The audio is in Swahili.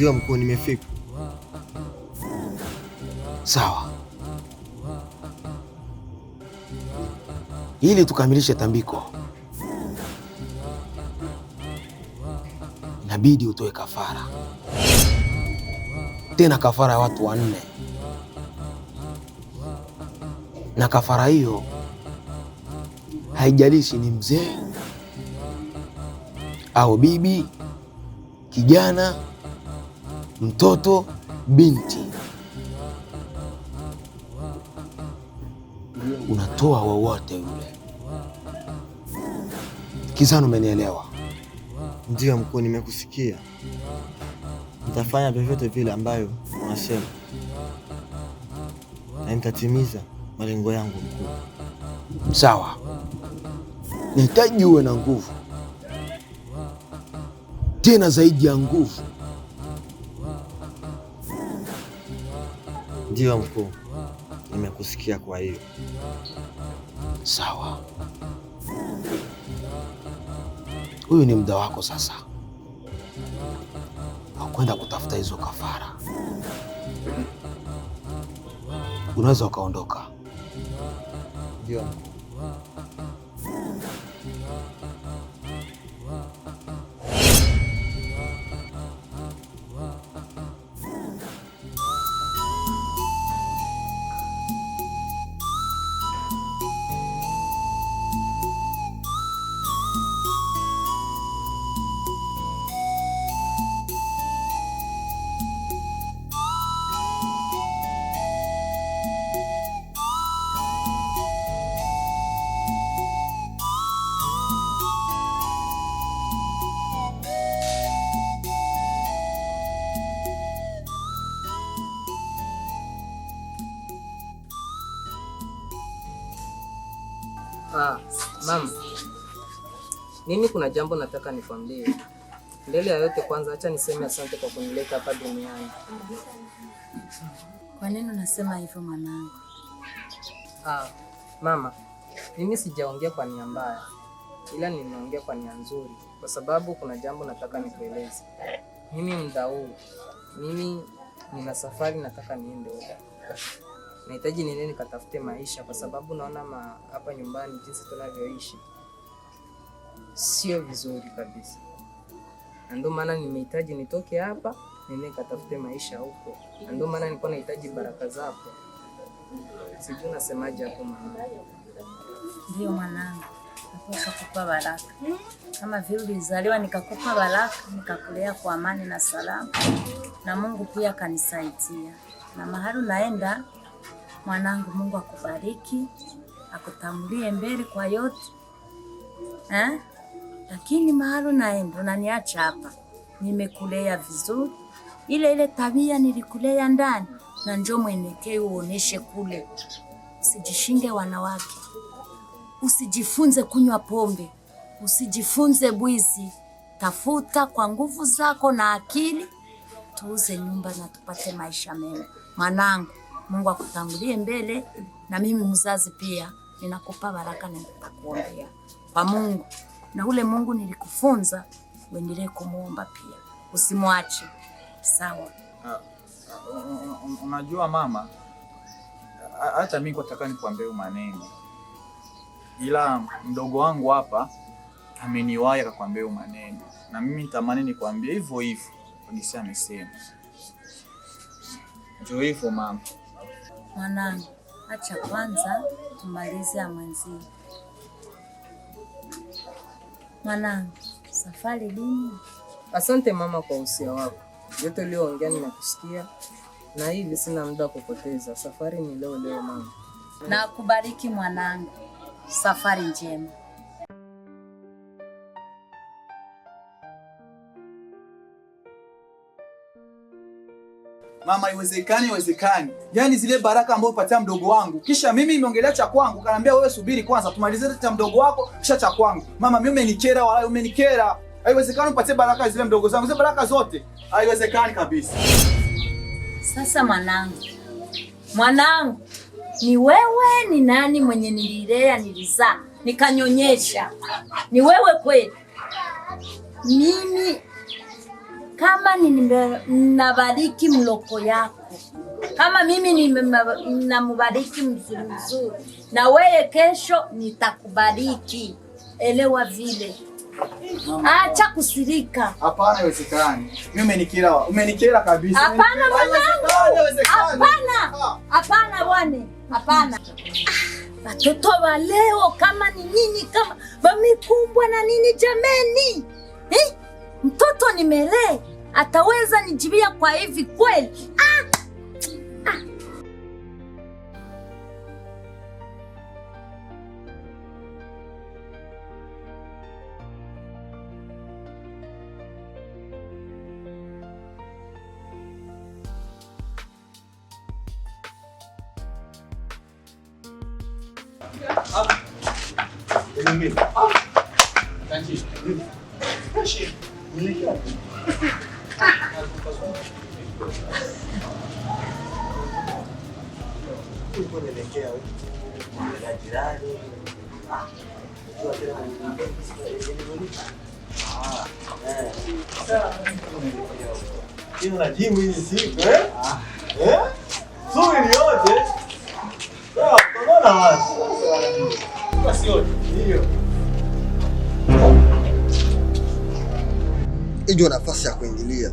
Ndio mkuu, nimefika. Sawa. Ili tukamilishe tambiko, inabidi utoe kafara. Tena kafara ya watu 4. Na kafara hiyo haijalishi ni mzee au bibi, kijana, mtoto, binti. Unatoa wowote yule. Kizani, umenielewa? Ndio mkuu, nimekusikia. Nitafanya vyovyote vile ambayo unasema na nitatimiza malengo yangu mkuu. Sawa. Nahitaji uwe na nguvu, tena zaidi ya nguvu. Ndio mkuu, nimekusikia. Kwa hiyo sawa, huyu ni muda wako sasa wa kwenda kutafuta hizo kafara. Unaweza ukaondoka. Ndio mkuu. Mama, mimi kuna jambo nataka nikwambie. Mbele ya yote kwanza acha niseme asante kwa kunileta hapa duniani. Kwa nini unasema hivyo mwanangu? Mama, mimi sijaongea kwa nia mbaya, ila nimeongea kwa nia nzuri, kwa sababu kuna jambo nataka nikueleze. Mimi muda huu, mimi nina safari nataka niende huko. Nahitaji niende nikatafute maisha, kwa sababu naona hapa nyumbani jinsi tunavyoishi sio vizuri kabisa. Ndio maana nimehitaji nitoke hapa niende nikatafute maisha huko. Ndio maana nilikuwa nahitaji baraka zako. Sijui unasemaje hapo mama? Ndio mwanangu, napaswa kukupa baraka. Kama vile ulizaliwa nikakupa baraka, nikakulea kwa amani na salama. Na Mungu pia kanisaidia. Na mahali naenda mwanangu, Mungu akubariki, akutangulie mbele kwa yote. Lakini mahali naenda unaniacha hapa. Nimekulea vizuri. Ile tabia nilikulea ndani, na njoo mwenekee uoneshe kule. Usijishinde wanawake. Usijifunze kunywa pombe. Usijifunze bwizi. Tafuta kwa nguvu zako na akili, tuuze nyumba na tupate maisha mema. Mwanangu, Mungu akutangulie mbele, na mimi mzazi pia ninakupa baraka na nitakuombea kwa Mungu. Na ule Mungu nilikufunza uendelee kumuomba pia. Usimwache. Sawa? Unajua mama, hata mimi nataka nikwambie maneno. Ila mdogo wangu hapa ameniwahi akakwambia maneno. Na mimi nitamani nikwambie hivyo hivyo. Nisi amesema. Ndio hivyo mama. Mwanangu, acha kwanza tumalize ya mwanzi. Mwanangu, safari lini? Asante mama kwa usia wako. Yote ulioongea nimekusikia. Na hivi sina muda kupoteza. Safari ni leo mama. Na kubariki mwanangu. Safari njema. Mama, iwezekani. Yaani zile baraka ambazo upatia mdogo wangu, kisha mimi nimeongelea cha kwangu, kaniambia wewe subiri kwanza tumalize cha mdogo wako kisha cha kwangu. Mama, mimi umenikera, wala umenikera. Haiwezekani upatie baraka zile mdogo zangu. Zile baraka zote. Haiwezekani kabisa. Sasa mwanangu, ni wewe ni nani mwenye nililea nilizaa nikanyonyesha? Ni wewe kweli? Mimi kama ninabariki mloko yako, kama mimi ninamubariki mzuri, na wewe kesho nitakubariki. Elewa vile. Acha kusirika. Hapana, haiwezekani. Mimi umenikera kabisa. Hapana mwanangu. Hapana bwana. Hapana. Watoto wa leo kama ni nini, kama wamekumbwa na nini jameni? Mtoto nimelee ataweza nijibia kwa hivi kweli? Ndio nafasi ya kuingilia.